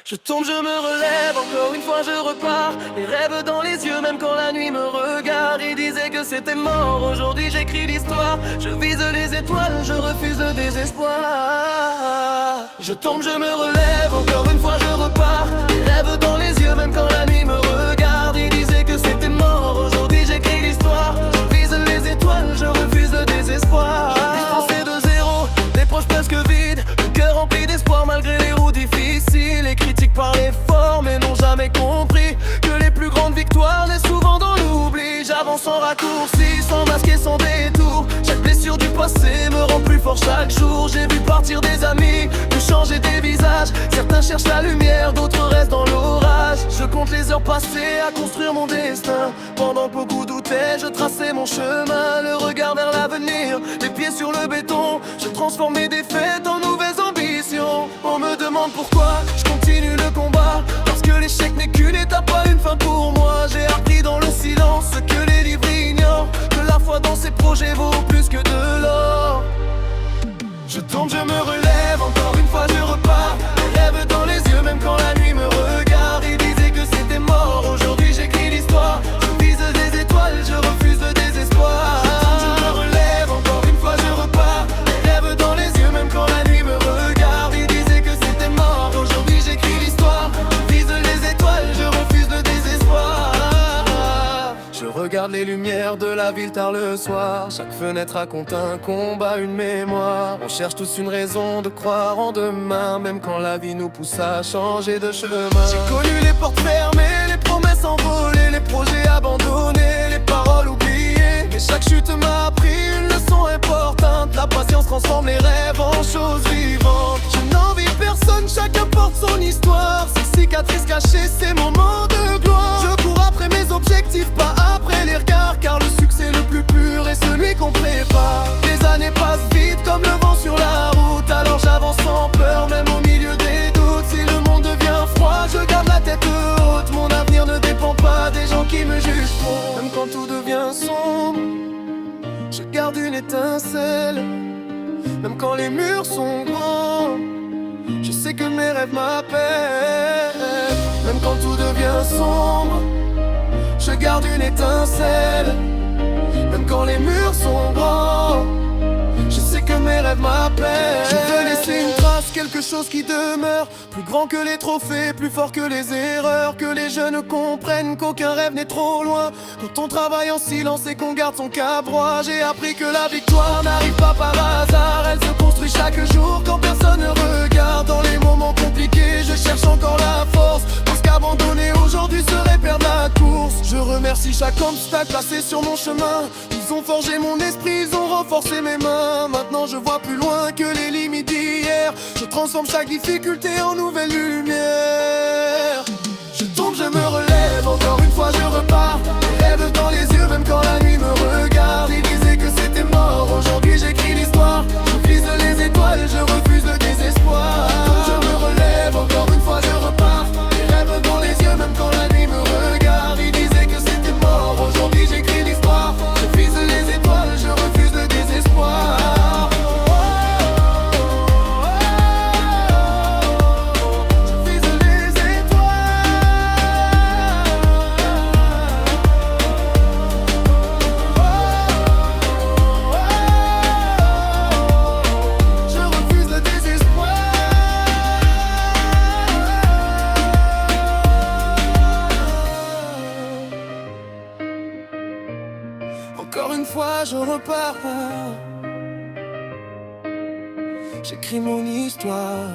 Je tombe, je me relève, encore une fois je repars. Les rêves dans les yeux, même quand la nuit me regarde. Ils disaient que c'était mort, aujourd'hui j'écris l'histoire. Je vise les étoiles, je refuse le désespoir. Je tombe, je me relève, encore une fois je repars. Les rêves dans les yeux, même quand la nuit me regarde. Ils disaient que c'était mort, aujourd'hui j'écris l'histoire. Je vise les étoiles, je refuse le désespoir. Je pensais de zéro, des proches presque vides, le cœur rempli d'espoir malgré les roues difficiles. Les critiques parlaient fort mais n'ont jamais compris que les plus grandes victoires naissent souvent dans l'oubli. J'avance sans raccourci, sans masque et sans détour. Chaque blessure du passé me rend plus fort chaque jour. J'ai vu partir des amis, vu changer des visages. Certains cherchent la lumière, d'autres restent dans l'orage. Je compte les heures passées à construire mon destin. Pendant que beaucoup doutaient, je traçais mon chemin. Le regard vers l'avenir, les pieds sur le béton. Je transforme mes défaites en nouvelles ambitions. On me demande pourquoi je continue le combat. Parce que l'échec n'est qu'une étape, pas une fin pour moi. J'ai appris dans le silence ce que les livres ignorent, que la foi dans ces projets vaut plus que de l'or. Je tombe, je me relève, encore une fois je repars. Les rêves dans les yeux, même quand la nuit me regarde. Ils disaient que c'était mort, aujourd'hui j'écris l'histoire. Je vise des étoiles, je refuse le désespoir. Je tombe, je me relève, encore une fois je repars. Les rêves dans les yeux, même quand la nuit me regarde. Ils disaient que c'était mort, aujourd'hui j'écris l'histoire. Je vise les étoiles, je refuse le désespoir. Je regarde les lumières de la ville tard le soir. Chaque fenêtre raconte un combat, une mémoire. On cherche tous une raison de croire en demain, même quand la vie nous pousse à changer de chemin. J'ai connu les portes fermées, les promesses envolées, les projets abandonnés, les paroles oubliées. Mais chaque chute m'a appris une leçon importante. La patience transforme les rêves en choses vivantes. Je n'envie personne, chacun porte son histoire. Ces cicatrices cachées, ces moments de gloire. Je cours après mes objectifs, pas après les regards, car le succès le plus pur est celui qu'on prépare. Les années passent vite comme le vent sur la route. Alors j'avance sans peur, même au milieu des doutes. Si le monde devient froid, je garde la tête haute. Mon avenir ne dépend pas des gens qui me jugent trop. Même quand tout devient sombre, je garde une étincelle. Même quand les murs sont grands, je sais que mes rêves m'appellent. Même quand tout devient sombre, je garde une étincelle. Même quand les murs sont grands, je sais que mes rêves m'appellent. Je veux laisser une trace, quelque chose qui demeure. Plus grand que les trophées, plus fort que les erreurs. Que les jeunes comprennent qu'aucun rêve n'est trop loin. Quand on travaille en silence et qu'on garde son cap droit. J'ai appris que la victoire n'arrive pas par hasard. Elle se construit chaque jour quand personne ne regarde. Dans les moments compliqués, je cherche encore la force. Parce qu'abandonner aujourd'hui serait perdre la course. Je remercie chaque obstacle placé sur mon chemin. Ils ont forgé mon esprit, ils ont renforcé mes mains. Maintenant je vois plus loin que les limites d'hier. Je transforme chaque difficulté en nouvelle lumière. Je tombe, je me relève, encore une fois je repars. Les rêves dans les yeux, même quand la nuit me regarde. Ils disaient que c'était mort, aujourd'hui j'écris l'histoire. Je vise les étoiles, je refuse le désespoir. Je tombe, je me relève, encore une fois je repars. Les rêves dans les yeux, même quand la nuit me regarde. Ils disaient que c'était mort, aujourd'hui j'écris l'histoire. Je vise les étoiles, je refuse le désespoir. Encore une fois je repars. J'écris mon histoire.